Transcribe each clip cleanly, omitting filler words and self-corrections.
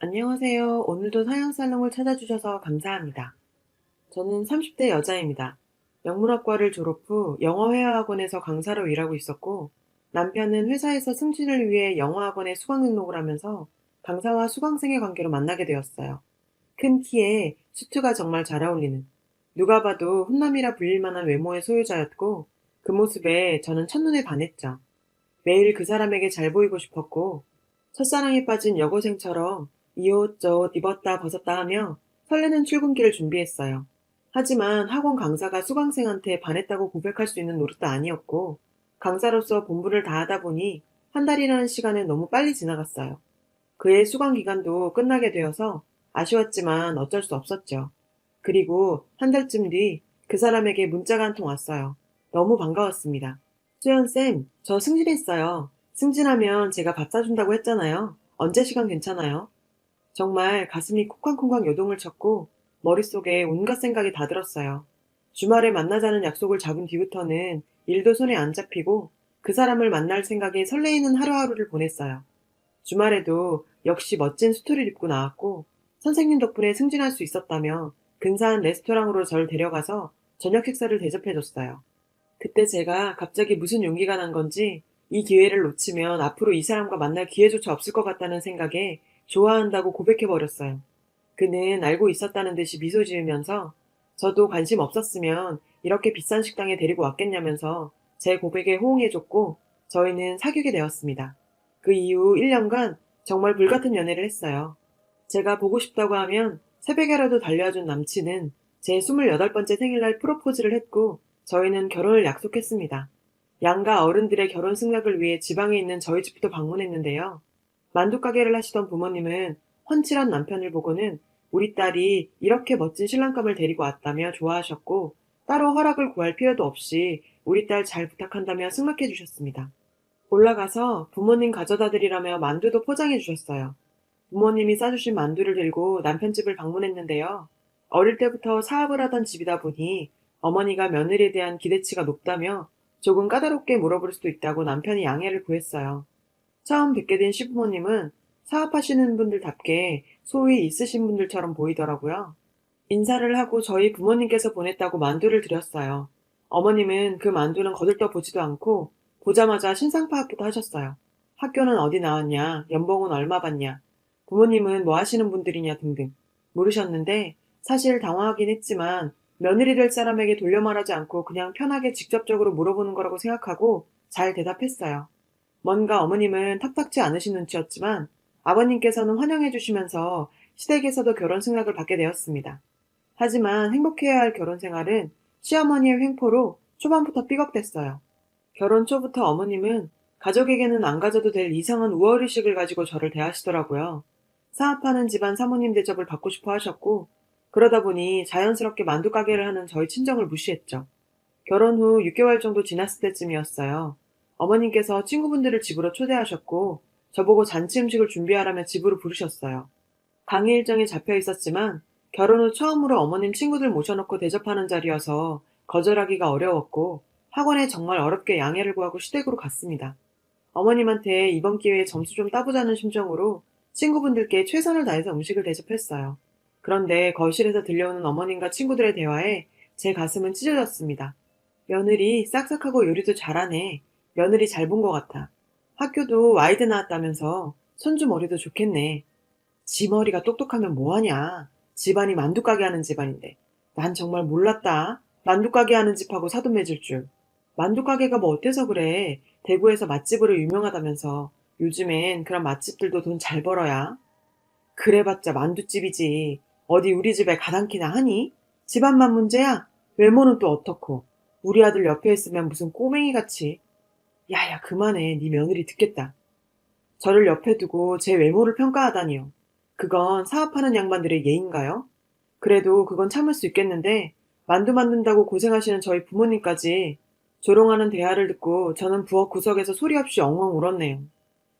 안녕하세요. 오늘도 사양살롱을 찾아주셔서 감사합니다. 저는 30대 여자입니다. 영문학과를 졸업 후 영어회화학원에서 강사로 일하고 있었고, 남편은 회사에서 승진을 위해 영어학원에 수강 등록을 하면서 강사와 수강생의 관계로 만나게 되었어요. 큰 키에 수트가 정말 잘 어울리는, 누가 봐도 훈남이라 불릴 만한 외모의 소유자였고, 그 모습에 저는 첫눈에 반했죠. 매일 그 사람에게 잘 보이고 싶었고, 첫사랑에 빠진 여고생처럼 이 옷 저 옷 입었다 벗었다 하며 설레는 출근길을 준비했어요. 하지만 학원 강사가 수강생한테 반했다고 고백할 수 있는 노릇도 아니었고, 강사로서 본분을 다하다 보니 한 달이라는 시간은 너무 빨리 지나갔어요. 그의 수강 기간도 끝나게 되어서 아쉬웠지만 어쩔 수 없었죠. 그리고 한 달쯤 뒤 그 사람에게 문자가 한 통 왔어요. 너무 반가웠습니다. 수연쌤, 저 승진했어요. 승진하면 제가 밥 사준다고 했잖아요. 언제 시간 괜찮아요? 정말 가슴이 콩쾅콩쾅 요동을 쳤고 머릿속에 온갖 생각이 다 들었어요. 주말에 만나자는 약속을 잡은 뒤부터는 일도 손에 안 잡히고 그 사람을 만날 생각에 설레이는 하루하루를 보냈어요. 주말에도 역시 멋진 수트를 입고 나왔고 선생님 덕분에 승진할 수 있었다며 근사한 레스토랑으로 절 데려가서 저녁 식사를 대접해줬어요. 그때 제가 갑자기 무슨 용기가 난 건지 이 기회를 놓치면 앞으로 이 사람과 만날 기회조차 없을 것 같다는 생각에 좋아한다고 고백해버렸어요. 그는 알고 있었다는 듯이 미소 지으면서 저도 관심 없었으면 이렇게 비싼 식당에 데리고 왔겠냐면서 제 고백에 호응해줬고 저희는 사귀게 되었습니다. 그 이후 1년간 정말 불같은 연애를 했어요. 제가 보고 싶다고 하면 새벽에라도 달려와준 남친은 제 28번째 생일날 프로포즈를 했고 저희는 결혼을 약속했습니다. 양가 어른들의 결혼 승낙을 위해 지방에 있는 저희 집부터 방문했는데요. 만두 가게를 하시던 부모님은 훤칠한 남편을 보고는 우리 딸이 이렇게 멋진 신랑감을 데리고 왔다며 좋아하셨고 따로 허락을 구할 필요도 없이 우리 딸 잘 부탁한다며 승낙해 주셨습니다. 올라가서 부모님 가져다 드리라며 만두도 포장해 주셨어요. 부모님이 싸주신 만두를 들고 남편 집을 방문했는데요. 어릴 때부터 사업을 하던 집이다 보니 어머니가 며느리에 대한 기대치가 높다며 조금 까다롭게 물어볼 수도 있다고 남편이 양해를 구했어요. 처음 뵙게 된 시부모님은 사업하시는 분들답게 소위 있으신 분들처럼 보이더라고요. 인사를 하고 저희 부모님께서 보냈다고 만두를 드렸어요. 어머님은 그 만두는 거들떠 보지도 않고 보자마자 신상 파악부터 하셨어요. 학교는 어디 나왔냐, 연봉은 얼마 받냐, 부모님은 뭐 하시는 분들이냐 등등 물으셨는데 사실 당황하긴 했지만 며느리 될 사람에게 돌려 말하지 않고 그냥 편하게 직접적으로 물어보는 거라고 생각하고 잘 대답했어요. 뭔가 어머님은 탁탁지 않으신 눈치였지만 아버님께서는 환영해 주시면서 시댁에서도 결혼 승낙을 받게 되었습니다. 하지만 행복해야 할 결혼 생활은 시어머니의 횡포로 초반부터 삐걱댔어요. 결혼 초부터 어머님은 가족에게는 안 가져도 될 이상한 우월의식을 가지고 저를 대하시더라고요. 사업하는 집안 사모님 대접을 받고 싶어 하셨고, 그러다 보니 자연스럽게 만두 가게를 하는 저희 친정을 무시했죠. 결혼 후 6개월 정도 지났을 때쯤이었어요. 어머님께서 친구분들을 집으로 초대하셨고, 저보고 잔치 음식을 준비하라며 집으로 부르셨어요. 강의 일정에 잡혀 있었지만, 결혼 후 처음으로 어머님 친구들 모셔놓고 대접하는 자리여서 거절하기가 어려웠고, 학원에 정말 어렵게 양해를 구하고 시댁으로 갔습니다. 어머님한테 이번 기회에 점수 좀 따보자는 심정으로 친구분들께 최선을 다해서 음식을 대접했어요. 그런데 거실에서 들려오는 어머님과 친구들의 대화에 제 가슴은 찢어졌습니다. 며느리 싹싹하고 요리도 잘하네. 며느리 잘 본 것 같아. 학교도 와이드 나왔다면서 손주 머리도 좋겠네. 지 머리가 똑똑하면 뭐하냐. 집안이 만두가게 하는 집안인데. 난 정말 몰랐다. 만두가게 하는 집하고 사돈 맺을 줄. 만두가게가 뭐 어때서 그래. 대구에서 맛집으로 유명하다면서. 요즘엔 그런 맛집들도 돈 잘 벌어야. 그래봤자 만두집이지. 어디 우리 집에 가당키나 하니? 집안만 문제야? 외모는 또 어떻고. 우리 아들 옆에 있으면 무슨 꼬맹이같이. 야야 그만해. 네 며느리 듣겠다. 저를 옆에 두고 제 외모를 평가하다니요. 그건 사업하는 양반들의 예인가요? 그래도 그건 참을 수 있겠는데 만두 만든다고 고생하시는 저희 부모님까지 조롱하는 대화를 듣고 저는 부엌 구석에서 소리 없이 엉엉 울었네요.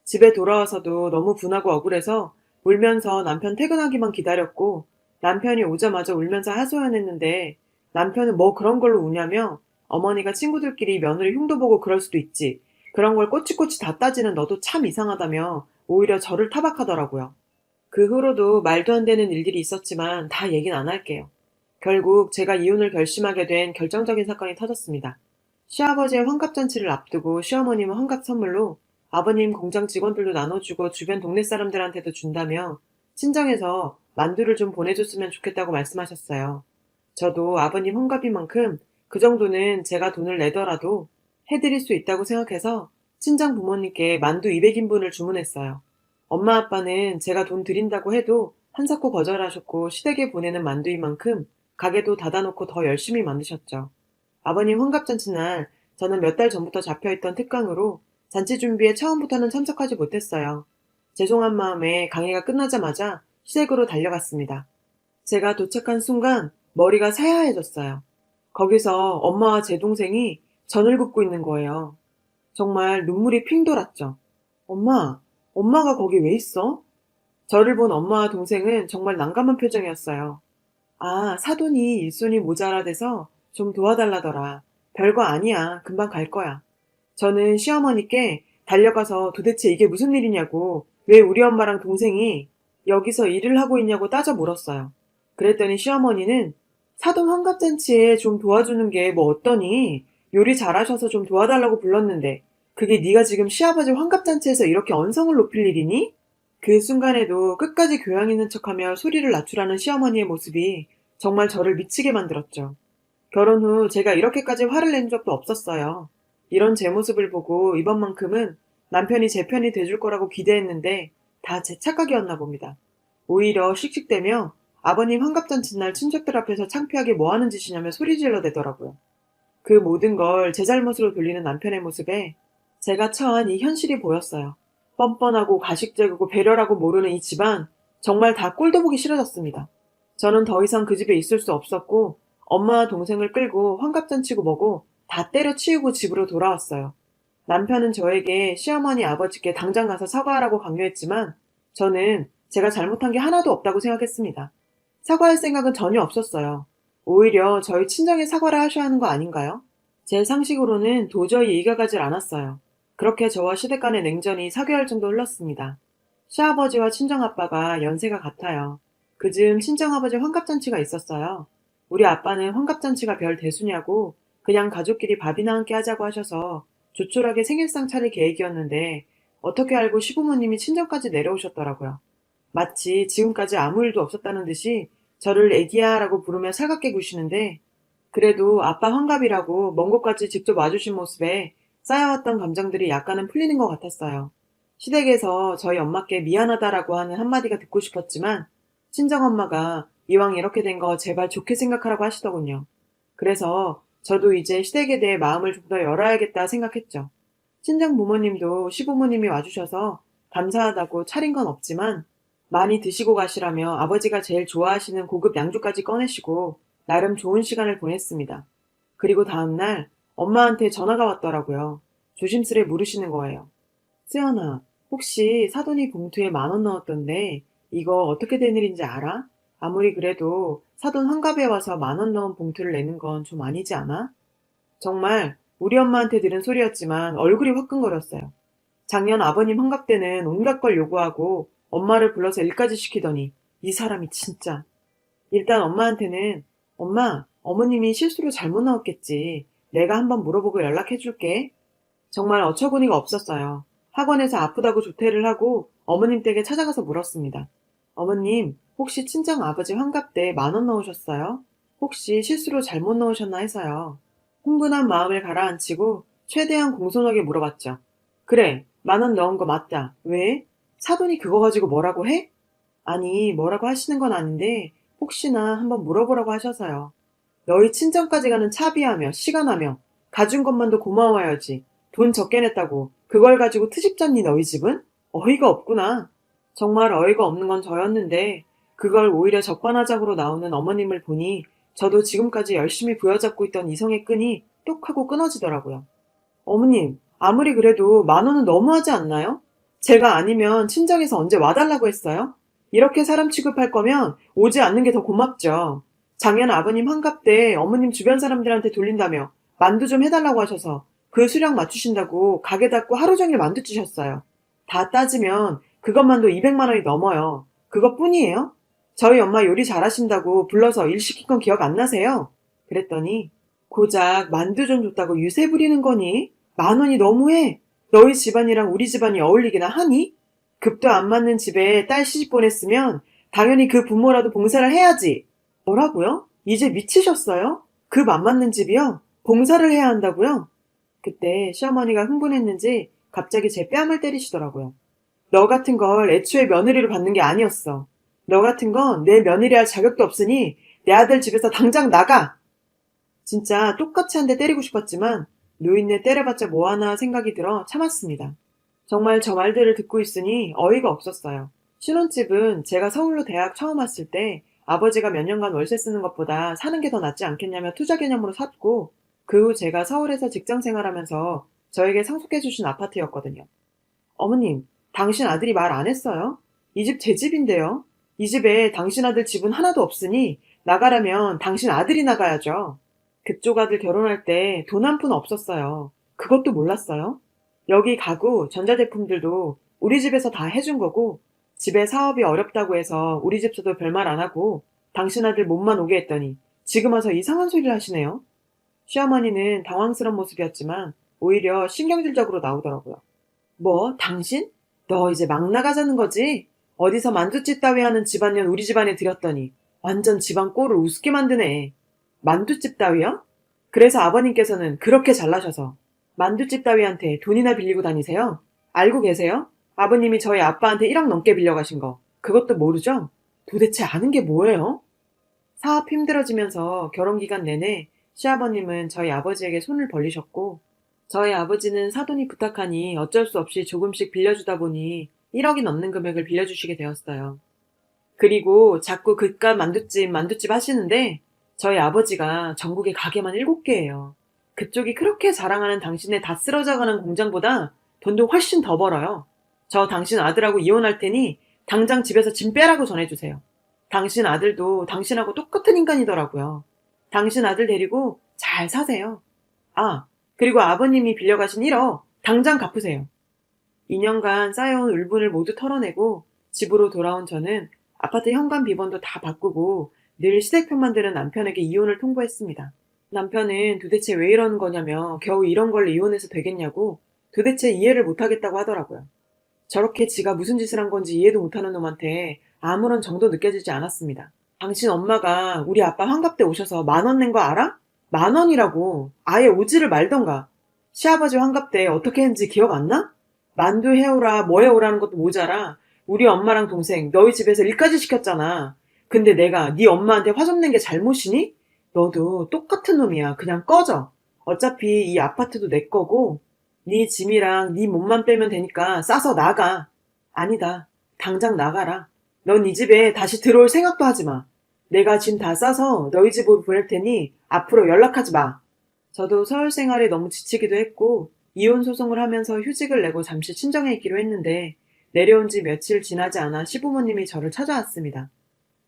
집에 돌아와서도 너무 분하고 억울해서 울면서 남편 퇴근하기만 기다렸고 남편이 오자마자 울면서 하소연했는데 남편은 뭐 그런 걸로 우냐며 어머니가 친구들끼리 며느리 흉도 보고 그럴 수도 있지. 그런 걸 꼬치꼬치 다 따지는 너도 참 이상하다며 오히려 저를 타박하더라고요. 그 후로도 말도 안 되는 일들이 있었지만 다 얘긴 안 할게요. 결국 제가 이혼을 결심하게 된 결정적인 사건이 터졌습니다. 시아버지의 환갑잔치를 앞두고 시어머님은 환갑 선물로 아버님 공장 직원들도 나눠주고 주변 동네 사람들한테도 준다며 친정에서 만두를 좀 보내줬으면 좋겠다고 말씀하셨어요. 저도 아버님 환갑인 만큼 그 정도는 제가 돈을 내더라도 해드릴 수 있다고 생각해서 친정 부모님께 만두 200인분을 주문했어요. 엄마 아빠는 제가 돈 드린다고 해도 한사코 거절하셨고 시댁에 보내는 만두인 만큼 가게도 닫아놓고 더 열심히 만드셨죠. 아버님 환갑잔치 날 저는 몇 달 전부터 잡혀있던 특강으로 잔치 준비에 처음부터는 참석하지 못했어요. 죄송한 마음에 강의가 끝나자마자 시댁으로 달려갔습니다. 제가 도착한 순간 머리가 새하얘졌어요. 거기서 엄마와 제 동생이 전을 굽고 있는 거예요. 정말 눈물이 핑 돌았죠. 엄마가 거기 왜 있어? 저를 본 엄마와 동생은 정말 난감한 표정이었어요. 아, 사돈이 일손이 모자라대서 좀 도와달라더라. 별거 아니야. 금방 갈 거야. 저는 시어머니께 달려가서 도대체 이게 무슨 일이냐고, 왜 우리 엄마랑 동생이 여기서 일을 하고 있냐고 따져 물었어요. 그랬더니 시어머니는 사돈 환갑잔치에 좀 도와주는 게 뭐 어떠니? 요리 잘하셔서 좀 도와달라고 불렀는데 그게 네가 지금 시아버지 환갑잔치에서 이렇게 언성을 높일 일이니? 그 순간에도 끝까지 교양 있는 척하며 소리를 낮추라는 시어머니의 모습이 정말 저를 미치게 만들었죠. 결혼 후 제가 이렇게까지 화를 낸 적도 없었어요. 이런 제 모습을 보고 이번만큼은 남편이 제 편이 돼줄 거라고 기대했는데 다 제 착각이었나 봅니다. 오히려 씩씩대며 아버님 환갑잔치 날 친척들 앞에서 창피하게 뭐 하는 짓이냐며 소리 질러대더라고요. 그 모든 걸 제 잘못으로 돌리는 남편의 모습에 제가 처한 이 현실이 보였어요. 뻔뻔하고 가식적이고 배려라고 모르는 이 집안, 정말 다 꼴도 보기 싫어졌습니다. 저는 더 이상 그 집에 있을 수 없었고 엄마와 동생을 끌고 환갑잔치고 뭐고 다 때려치우고 집으로 돌아왔어요. 남편은 저에게 시어머니 아버지께 당장 가서 사과하라고 강요했지만 저는 제가 잘못한 게 하나도 없다고 생각했습니다. 사과할 생각은 전혀 없었어요. 오히려 저희 친정에 사과를 하셔야 하는 거 아닌가요? 제 상식으로는 도저히 이해가 가질 않았어요. 그렇게 저와 시댁 간의 냉전이 4개월 정도 흘렀습니다. 시아버지와 친정아빠가 연세가 같아요. 그즈음 친정아버지 환갑잔치가 있었어요. 우리 아빠는 환갑잔치가 별 대수냐고 그냥 가족끼리 밥이나 함께 하자고 하셔서 조촐하게 생일상 차릴 계획이었는데 어떻게 알고 시부모님이 친정까지 내려오셨더라고요. 마치 지금까지 아무 일도 없었다는 듯이 저를 애기야라고 부르며 살갑게 구시는데 그래도 아빠 환갑이라고 먼 곳까지 직접 와주신 모습에 쌓여왔던 감정들이 약간은 풀리는 것 같았어요. 시댁에서 저희 엄마께 미안하다라고 하는 한마디가 듣고 싶었지만 친정엄마가 이왕 이렇게 된 거 제발 좋게 생각하라고 하시더군요. 그래서 저도 이제 시댁에 대해 마음을 좀 더 열어야겠다 생각했죠. 친정 부모님도 시부모님이 와주셔서 감사하다고 차린 건 없지만 많이 드시고 가시라며 아버지가 제일 좋아하시는 고급 양주까지 꺼내시고 나름 좋은 시간을 보냈습니다. 그리고 다음날 엄마한테 전화가 왔더라고요. 조심스레 물으시는 거예요. 수연아, 혹시 사돈이 봉투에 10,000원 넣었던데 이거 어떻게 된 일인지 알아? 아무리 그래도 사돈 환갑에 와서 10,000원 넣은 봉투를 내는 건 좀 아니지 않아? 정말 우리 엄마한테 들은 소리였지만 얼굴이 화끈거렸어요. 작년 아버님 환갑 때는 온갖 걸 요구하고 엄마를 불러서 일까지 시키더니 이 사람이 진짜. 일단 엄마한테는 엄마, 어머님이 실수로 잘못 넣었겠지. 내가 한번 물어보고 연락해줄게. 정말 어처구니가 없었어요. 학원에서 아프다고 조퇴를 하고 어머님 댁에 찾아가서 물었습니다. 어머님, 혹시 친정 아버지 환갑 때 10,000원 넣으셨어요? 혹시 실수로 잘못 넣으셨나 해서요. 흥분한 마음을 가라앉히고 최대한 공손하게 물어봤죠. 그래, 10,000원 넣은 거 맞다. 왜? 사돈이 그거 가지고 뭐라고 해? 아니, 뭐라고 하시는 건 아닌데 혹시나 한번 물어보라고 하셔서요. 너희 친정까지 가는 차비하며 시간하며 가준 것만도 고마워야지. 돈 적게 냈다고 그걸 가지고 트집 졌니 너희 집은? 어이가 없구나. 정말 어이가 없는 건 저였는데 그걸 오히려 적반하장으로 나오는 어머님을 보니 저도 지금까지 열심히 부여잡고 있던 이성의 끈이 뚝 하고 끊어지더라고요. 어머님, 아무리 그래도 10,000원은 너무하지 않나요? 제가 아니면 친정에서 언제 와달라고 했어요? 이렇게 사람 취급할 거면 오지 않는 게 더 고맙죠. 작년 아버님 환갑 때 어머님 주변 사람들한테 돌린다며 만두 좀 해달라고 하셔서 그 수량 맞추신다고 가게 닫고 하루 종일 만두 찌셨어요. 다 따지면 그것만도 200만 원이 넘어요. 그것뿐이에요? 저희 엄마 요리 잘하신다고 불러서 일 시킨 건 기억 안 나세요? 그랬더니 고작 만두 좀 줬다고 유세 부리는 거니? 10,000원이 너무해. 너희 집안이랑 우리 집안이 어울리기나 하니? 급도 안 맞는 집에 딸 시집 보냈으면 당연히 그 부모라도 봉사를 해야지. 뭐라고요? 이제 미치셨어요? 급 안 맞는 집이요? 봉사를 해야 한다고요? 그때 시어머니가 흥분했는지 갑자기 제 뺨을 때리시더라고요. 너 같은 걸 애초에 며느리로 받는 게 아니었어. 너 같은 건 내 며느리 할 자격도 없으니 내 아들 집에서 당장 나가! 진짜 똑같이 한 대 때리고 싶었지만 노인네 때려봤자 뭐하나 생각이 들어 참았습니다. 정말 저 말들을 듣고 있으니 어이가 없었어요. 신혼집은 제가 서울로 대학 처음 왔을 때 아버지가 몇 년간 월세 쓰는 것보다 사는 게 더 낫지 않겠냐며 투자 개념으로 샀고, 그 후 제가 서울에서 직장 생활하면서 저에게 상속해 주신 아파트였거든요. 어머님, 당신 아들이 말 안 했어요? 이 집 제 집인데요. 이 집에 당신 아들 집은 하나도 없으니 나가라면 당신 아들이 나가야죠. 그쪽 아들 결혼할 때 돈 한 푼 없었어요. 그것도 몰랐어요? 여기 가구, 전자제품들도 우리 집에서 다 해준 거고, 집에 사업이 어렵다고 해서 우리 집서도 별말 안 하고 당신 아들 몸만 오게 했더니 지금 와서 이상한 소리를 하시네요. 시어머니는 당황스러운 모습이었지만 오히려 신경질적으로 나오더라고요. 뭐, 당신? 너 이제 막 나가자는 거지? 어디서 만두집 따위 하는 집안년 우리 집안에 들였더니 완전 집안 꼴을 우습게 만드네. 만두집 따위요? 그래서 아버님께서는 그렇게 잘나셔서 만두집 따위한테 돈이나 빌리고 다니세요? 알고 계세요? 아버님이 저희 아빠한테 1억 넘게 빌려가신 거. 그것도 모르죠? 도대체 아는 게 뭐예요? 사업 힘들어지면서 결혼기간 내내 시아버님은 저희 아버지에게 손을 벌리셨고, 저희 아버지는 사돈이 부탁하니 어쩔 수 없이 조금씩 빌려주다 보니 1억이 넘는 금액을 빌려주시게 되었어요. 그리고 자꾸 그깟 만두집 하시는데 저희 아버지가 전국에 가게만 7개예요. 그쪽이 그렇게 자랑하는 당신의 다 쓰러져가는 공장보다 돈도 훨씬 더 벌어요. 저 당신 아들하고 이혼할 테니 당장 집에서 짐 빼라고 전해주세요. 당신 아들도 당신하고 똑같은 인간이더라고요. 당신 아들 데리고 잘 사세요. 아, 그리고 아버님이 빌려가신 1억 당장 갚으세요. 2년간 쌓여온 울분을 모두 털어내고 집으로 돌아온 저는 아파트 현관 비번도 다 바꾸고 늘 시댁편만 드는 남편에게 이혼을 통보했습니다. 남편은 도대체 왜 이러는 거냐며 겨우 이런 걸로 이혼해서 되겠냐고 도대체 이해를 못하겠다고 하더라고요. 저렇게 지가 무슨 짓을 한 건지 이해도 못하는 놈한테 아무런 정도 느껴지지 않았습니다. 당신 엄마가 우리 아빠 환갑 때 오셔서 10,000원 낸 거 알아? 10,000원이라고. 아예 오지를 말던가. 시아버지 환갑 때 어떻게 했는지 기억 안 나? 만두 해오라 뭐 해오라는 것도 모자라 우리 엄마랑 동생 너희 집에서 일까지 시켰잖아. 근데 내가 네 엄마한테 화 좀 낸 게 잘못이니? 너도 똑같은 놈이야. 그냥 꺼져. 어차피 이 아파트도 내 거고 네 짐이랑 네 몸만 빼면 되니까 싸서 나가. 아니다. 당장 나가라. 넌 이 집에 다시 들어올 생각도 하지 마. 내가 짐 다 싸서 너희 집으로 보낼 테니 앞으로 연락하지 마. 저도 서울 생활에 너무 지치기도 했고 이혼 소송을 하면서 휴직을 내고 잠시 친정에 있기로 했는데 내려온 지 며칠 지나지 않아 시부모님이 저를 찾아왔습니다.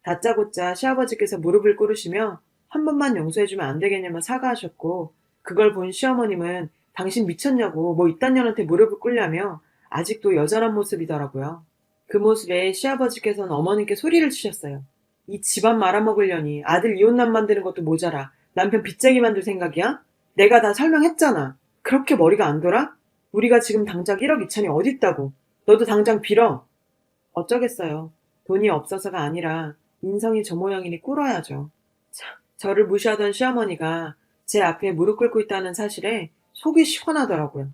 다짜고짜 시아버지께서 무릎을 꿇으시며 한 번만 용서해주면 안 되겠냐며 사과하셨고, 그걸 본 시어머님은 당신 미쳤냐고 뭐 이딴 년한테 무릎을 꿇냐며 아직도 여전한 모습이더라고요. 그 모습에 시아버지께서는 어머님께 소리를 치셨어요. 이 집안 말아먹으려니 아들 이혼남 만드는 것도 모자라 남편 빚쟁이 만들 생각이야? 내가 다 설명했잖아. 그렇게 머리가 안 돌아? 우리가 지금 당장 1억 2천이 어딨다고. 너도 당장 빌어. 어쩌겠어요. 돈이 없어서가 아니라 인성이 저 모양이니 꿇어야죠. 참, 저를 무시하던 시어머니가 제 앞에 무릎 꿇고 있다는 사실에 속이 시원하더라고요.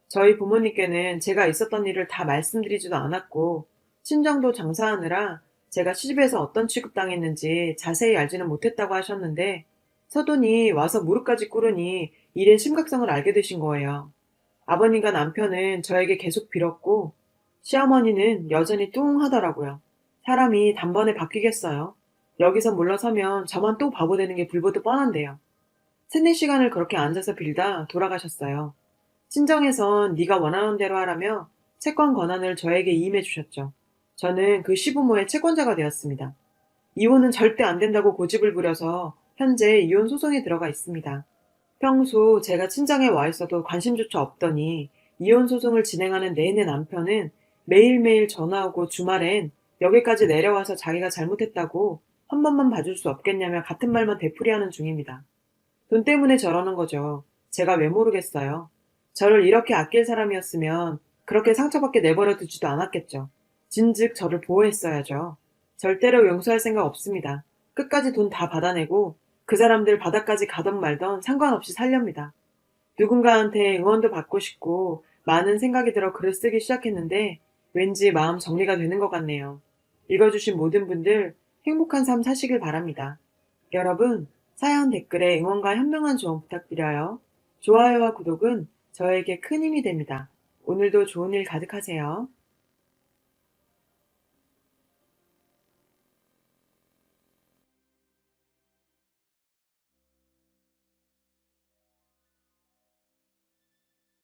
저희 부모님께는 제가 있었던 일을 다 말씀드리지도 않았고 친정도 장사하느라 제가 시집에서 어떤 취급당했는지 자세히 알지는 못했다고 하셨는데 서돈이 와서 무릎까지 꿇으니 일의 심각성을 알게 되신 거예요. 아버님과 남편은 저에게 계속 빌었고 시어머니는 여전히 뚱하더라고요. 사람이 단번에 바뀌겠어요. 여기서 물러서면 저만 또 바보 되는 게 불보듯 뻔한데요. 3-4시간을 그렇게 앉아서 빌다 돌아가셨어요. 친정에선 네가 원하는 대로 하라며 채권 권한을 저에게 이임해 주셨죠. 저는 그 시부모의 채권자가 되었습니다. 이혼은 절대 안 된다고 고집을 부려서 현재 이혼 소송에 들어가 있습니다. 평소 제가 친정에 와 있어도 관심조차 없더니 이혼 소송을 진행하는 내내 남편은 매일매일 전화하고 주말엔 여기까지 내려와서 자기가 잘못했다고 한 번만 봐줄 수 없겠냐며 같은 말만 되풀이하는 중입니다. 돈 때문에 저러는 거죠. 제가 왜 모르겠어요. 저를 이렇게 아낄 사람이었으면 그렇게 상처받게 내버려 두지도 않았겠죠. 진즉 저를 보호했어야죠. 절대로 용서할 생각 없습니다. 끝까지 돈 다 받아내고 그 사람들 바닥까지 가던 말던 상관없이 살렵니다. 누군가한테 응원도 받고 싶고 많은 생각이 들어 글을 쓰기 시작했는데 왠지 마음 정리가 되는 것 같네요. 읽어주신 모든 분들 행복한 삶 사시길 바랍니다. 여러분, 사연 댓글에 응원과 현명한 조언 부탁드려요. 좋아요와 구독은 저에게 큰 힘이 됩니다. 오늘도 좋은 일 가득하세요.